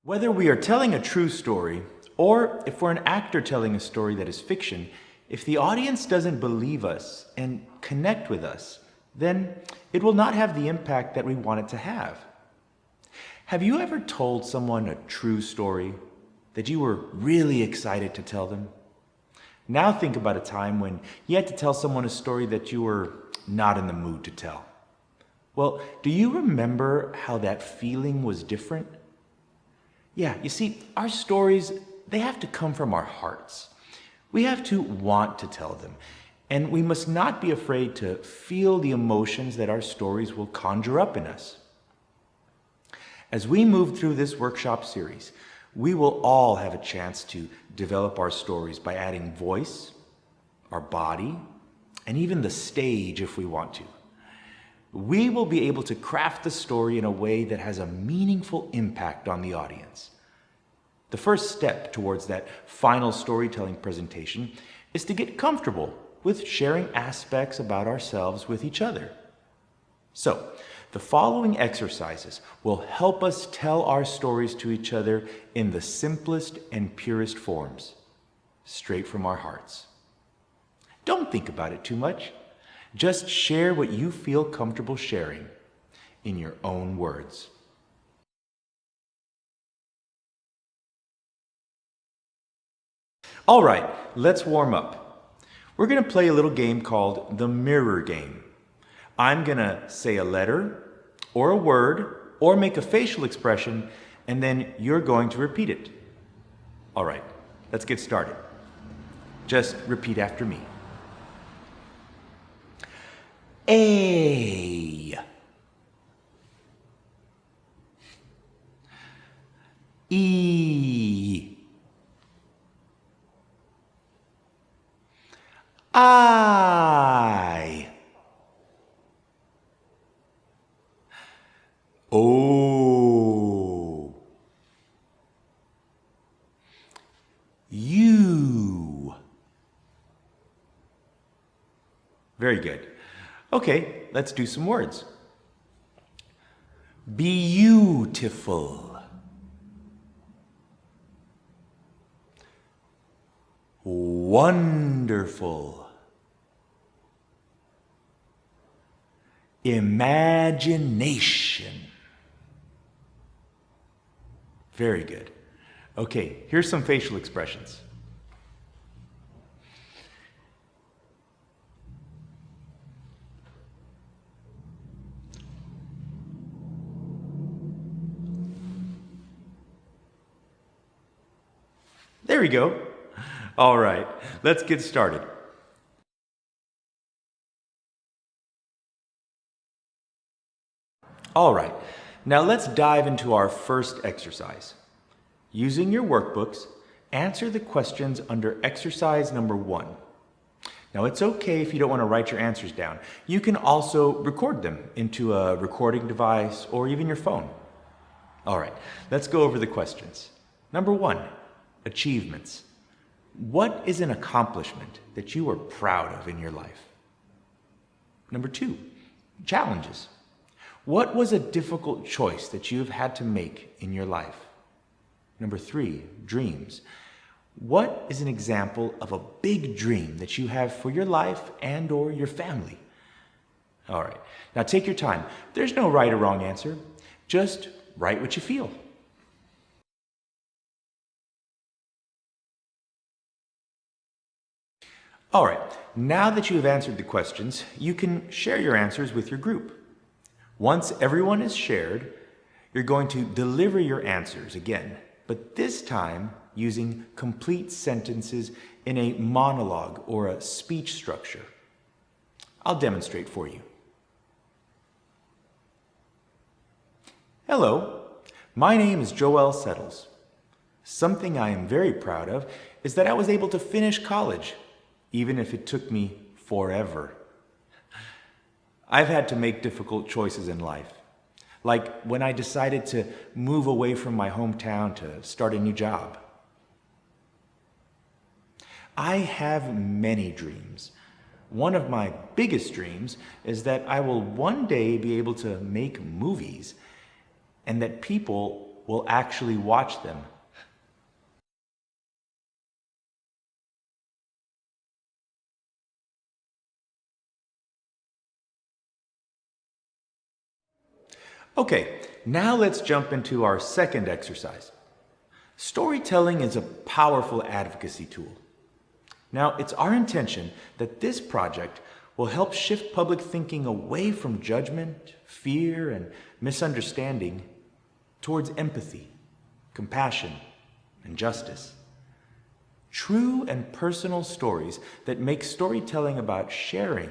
Whether we are telling a true story, or if we're an actor telling a story that is fiction, if the audience doesn't believe us and connect with us, then it will not have the impact that we want it to have. Have you ever told someone a true story that you were really excited to tell them? Now think about a time when you had to tell someone a story that you were not in the mood to tell. Well, do you remember how that feeling was different? Yeah, you see, our stories, they have to come from our hearts. We have to want to tell them, and we must not be afraid to feel the emotions that our stories will conjure up in us. As we move through this workshop series, we will all have a chance to develop our stories by adding voice, our body, and even the stage if we want to. We will be able to craft the story in a way that has a meaningful impact on the audience. The first step towards that final storytelling presentation is to get comfortable with sharing aspects about ourselves with each other. So, the following exercises will help us tell our stories to each other in the simplest and purest forms, straight from our hearts. Don't think about it too much. Just share what you feel comfortable sharing in your own words. All right, let's warm up. We're going to play a little game called the mirror game. I'm going to say a letter or a word or make a facial expression, and then you're going to repeat it. All right, let's get started. Just repeat after me. A. E. I. O. U. Very good. Okay, let's do some words. Beautiful. Wonderful. Imagination. Very good. Okay, here's some facial expressions. There we go. All right, let's get started. All right, now let's dive into our first exercise. Using your workbooks, answer the questions under exercise number 1. Now it's okay if you don't want to write your answers down. You can also record them into a recording device or even your phone. All right, let's go over the questions. Number 1, achievements. What is an accomplishment that you are proud of in your life? Number 2, challenges. What was a difficult choice that you have had to make in your life? Number 3, dreams. What is an example of a big dream that you have for your life and or your family? All right, now take your time. There's no right or wrong answer. Just write what you feel. All right, now that you have answered the questions, you can share your answers with your group. Once everyone is shared, you're going to deliver your answers again, but this time using complete sentences in a monologue or a speech structure. I'll demonstrate for you. Hello, my name is Joel Settles. Something I am very proud of is that I was able to finish college, even if it took me forever. I've had to make difficult choices in life, like when I decided to move away from my hometown to start a new job. I have many dreams. One of my biggest dreams is that I will one day be able to make movies and that people will actually watch them. Okay, now let's jump into our second exercise. Storytelling is a powerful advocacy tool. Now, it's our intention that this project will help shift public thinking away from judgment, fear, and misunderstanding towards empathy, compassion, and justice. True and personal stories that make storytelling about sharing,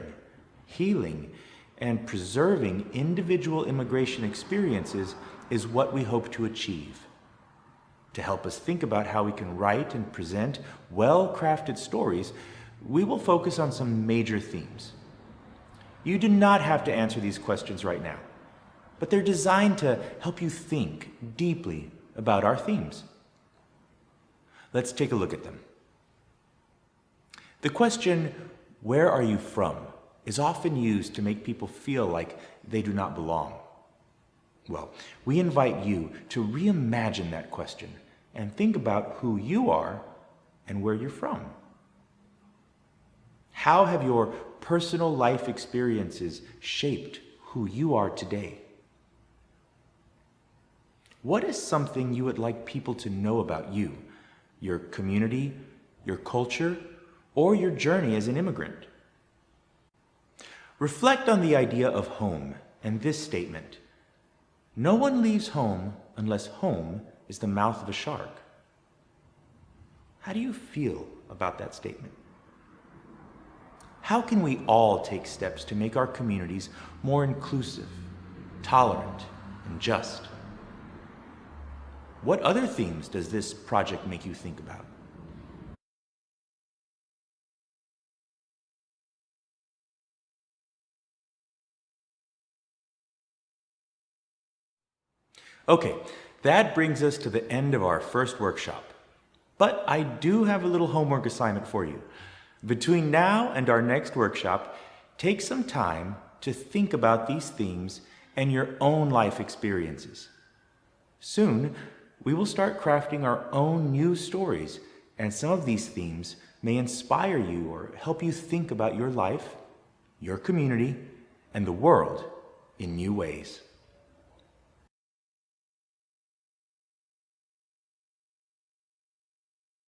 healing, and preserving individual immigration experiences is what we hope to achieve. To help us think about how we can write and present well-crafted stories, we will focus on some major themes. You do not have to answer these questions right now, but they're designed to help you think deeply about our themes. Let's take a look at them. The question, "Where are you from?" is often used to make people feel like they do not belong. Well, we invite you to reimagine that question and think about who you are and where you're from. How have your personal life experiences shaped who you are today? What is something you would like people to know about you, your community, your culture, or your journey as an immigrant? Reflect on the idea of home and this statement: "No one leaves home unless home is the mouth of a shark." How do you feel about that statement? How can we all take steps to make our communities more inclusive, tolerant, and just? What other themes does this project make you think about? Okay, that brings us to the end of our first workshop. But I do have a little homework assignment for you. Between now and our next workshop, take some time to think about these themes and your own life experiences. Soon, we will start crafting our own new stories, and some of these themes may inspire you or help you think about your life, your community, and the world in new ways.